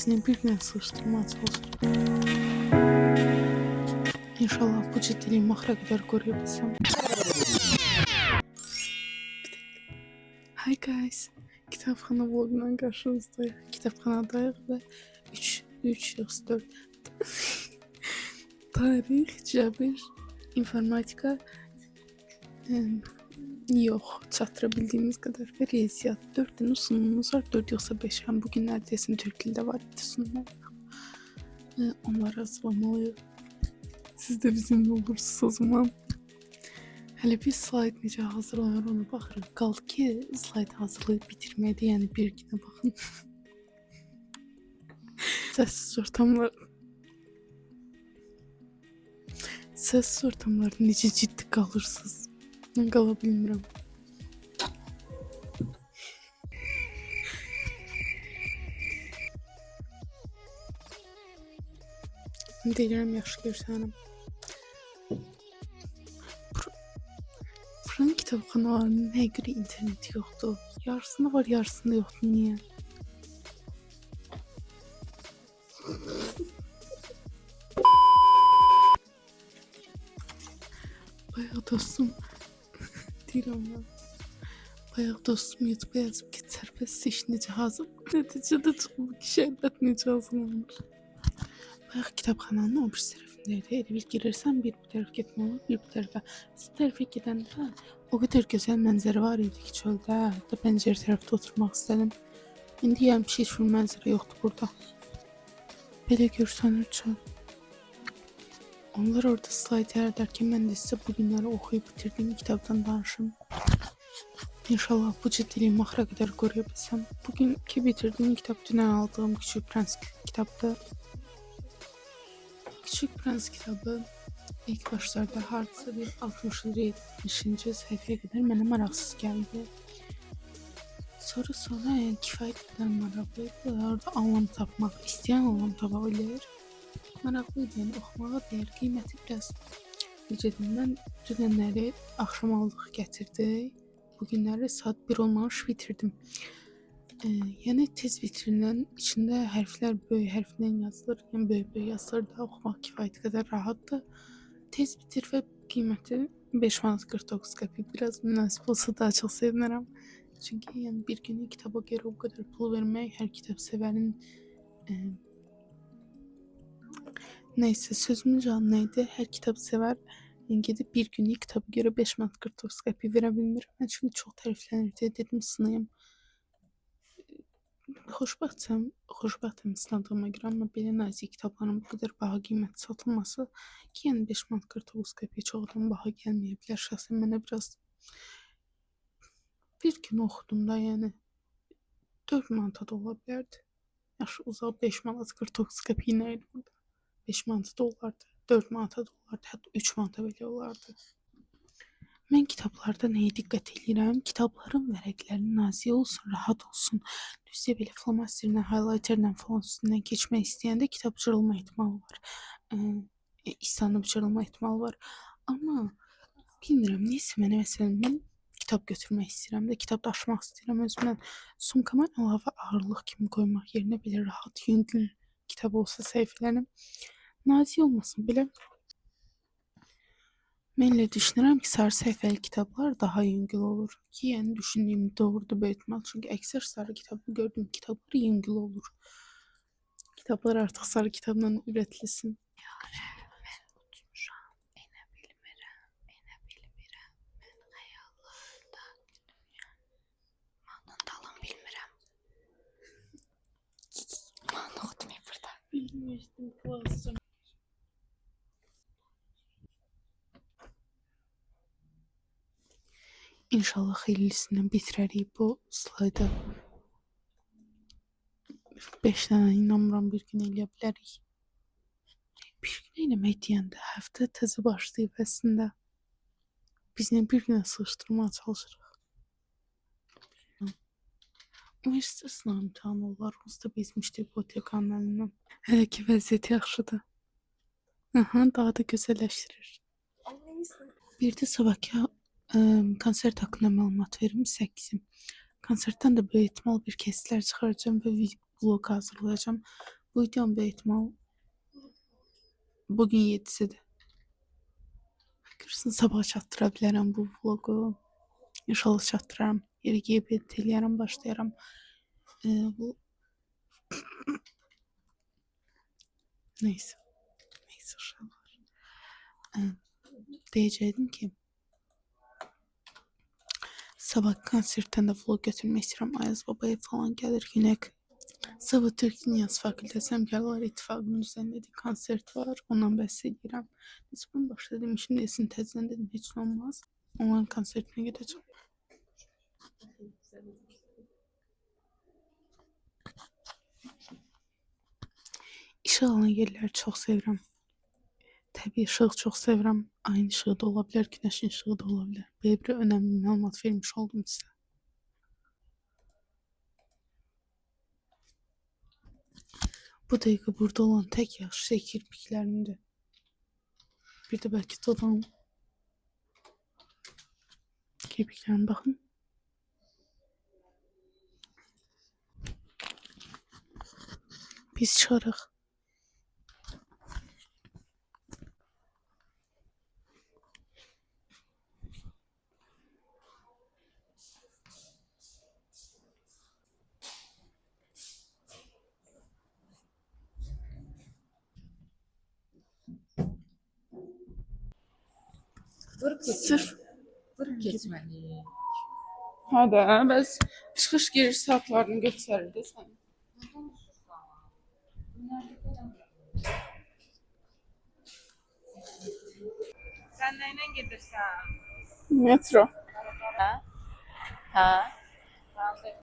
Bizimle bir gün sığışdırmaya çalışırıq. İnşallah bu ciddiliyi maxra qədər qoruya bilsəm. Hi guys, kitabxana vlogundan qarşınızdayıq. Kitabxanadayıq və 3 yox 4 tarix, cəbir, informatika yox, çatdıra bildiyimiz qədər və riyaziyyat 4 dənə sunumumuz var. 4 yoxsa 5. Həm bugün neredeyse Türk dildə var idi sunumlar. Onları hazırlamalıyıq. Siz də bizimlə olursunuz o zaman. Hələ bir slayd necə hazırlanır ona baxırıq. Qaldı ki, slayd hazırlayıb bitirməkdə, yəni bir günə baxın. Səssiz ortamlarda necə ciddi qalırsınız? Mən qala bilmirəm. Deyirəm, yaxşı görsənəm. Buranın kitabxanalarının nəyə görə interneti yoxdur? Yarısında var, yarısında yoxdur. Niyə? Bayaq dostum deyirəm mən. Bayaq dostum YouTube'a yazıb ki, sərbəst iş necə hazır? Nəticədə çıxıb ki, şərbət necə hazırlanır? Bayaq kitabxananın o bir tərəfindəydi. Elə bir girirsən, bir bu tərəf getmək olur, bir bu tərəfə. Siz tərəfə gedəndə o qədər gözəl mənzərə var idi ki, çöldə. Hətta pəncərə tərəfdə oturmaq istədim. İndi yəni bir şey üçün mənzərə yoxdur burada. Belə görsənir çöl. Onlar orada slayd yaradərkən mən də sizə bu günləri oxuyub bitirdiyim kitabdan danışım. İnşallah bu ciddiliyi maxra qədər qoruya bilsəm. Bugünkü bitirdiğim kitab dünən aldığım Küçük Prens kitabdır. Küçük Prens kitabı ilk başlarda hardasa bir 60-70-ci səhifəyə qədər mənə maraqsız gəldi. Sonra yəni kifayət qədər maraqlıydı. Orada anlam tapmaq, istəyən anlam tapa bilir. Maraqlıydı, yəni oxumağa dəyər, qiyməti biraz necədən dünənləri axşam aldıq gətirdik. Bugünləri saat 1 olmamış bitirdim. Yəni tez bitirilən içində hərflər böyük hərflə yazılır. Yəni böyük yazılır da oxumaq kifayət qədər rahatdır. Tez bitir və qiyməti 5 manat 49 qəpik. Biraz münasib olsa daha çox sevinərəm. Çünki yəni bir günlük kitaba görə o qədər pul vermək hər kitab sevərin neyse sözümün canı neydi? Hər kitab sevər gedib bir günlük kitaba görə 5 manat 49 qəpik verə bilmirəm. Mən çünki çox təriflənirdi. Dedim sınayım. Xoşbəxtəm sınadığıma görə, amma belə nazik kitabların bu qədər baha qiymət satılması ki, yəni 5 manat 49 qəpik çoxdan baha gəlməyə bilər. Şəxsən mənə biraz bir gün oxudum da, yəni 4 manata da ola bilərdi. Yaxşı, uzaq 5 manat 49 qəpik nə idi burada? 5 manata da olardı, 4 manata da olardı, hətta 3 manata belə olardı. Mən kitablarda nəyə diqqət edirəm? Kitabların vərəqləri nazik olsun, rahat olsun. Düzdür, belə flomasterlə, highlighterlə falan üstündən keçmək istəyəndə kitab cırılma ehtimalı var. İslanıb cırılma ehtimalı var. Amma bilmirəm, neysə mənə məsələn, mən kitab götürmək istəyirəm də, kitab daşımaq istəyirəm özümdən. Sumkama əlavə ağırlıq kimi qoymaq yerinə belə rahat, yüngül kitab olsa səhifələrim. Nazik olmasın belə. Mən elə düşünürəm ki, sarı səhifəli kitablar daha yüngül olur ki, yəni düşündüyüm doğrudur böyük ehtimal. Çünki əksər sarı kitabı gördüyüm kitablar yüngül olur. Kitablar artıq sarı kitabla ürətilsin. Mən unutmuşam, enə bilmirəm, mən xəyallarda mahnı dalam bilmirəm. Mahnı oxutmayıb burada. Bilmişdim, klasım. İnşallah xeyirlisindən bitirərik bu slaydı. 5 dənə inanmıram bir gün eləyə bilərik. Bir gün eləmək deyəndə həftə təzə başlayıb əslində. Bizlə bir günə sığışdırmaya çalışırıq. Universitet sınav imtahanı olar, onsuz da bezmişdik bu tekanın əlindən. Hələ ki vəziyyət yaxşıdır. Daha da gözəlləşdirir. Bir də sabahki konsert haqqında məlumat verim 8-im. Konsertdən də böyük ehtimal bir kesitlər çıxaracağım və vlog hazırlayacağım. Bu videom büyük ihtimal bugün 7'sidir. Görürsən sabah çatdıra bilərəm bu vlogu. İnşallah çatdıraram. Yeri qeybət eləyərəm, başlayaram. Bu neyse. Neyse uşaqlar. Deyəcəydim ki, sabah konsertdən də vlog götürmək istəyirəm. Ayaz Babayev falan gəlir yine. Sabah Türk Dünyası Fakültesi Həmkarlar İttifaqının üzərində konsert var. Ondan bəhs edirəm. Neyse bunu başladım. Şimdi esin təzdən dedim heç nə olmaz. Onların konsertine gideceğim. İşıq alan yerləri çox sevirəm. Təbii işıq çox sevirəm. Ayın işığı da ola bilər, günəşin işığı da ola bilər. Belə bir önəmli məlumat vermiş oldum sizə. Bu dəqiqə burada olan tək yaxşı şey kirpiklərimdir. Bir də bəlkə dodağım. Kirpiklərim baxın. Biz çıxarıq. Sırf Vurup geçmeli. hadi bəs çıxış giriş saatlarını göstərirdi sən. Sen neyle gelirsen? Metro. Ha? Ha? Ben de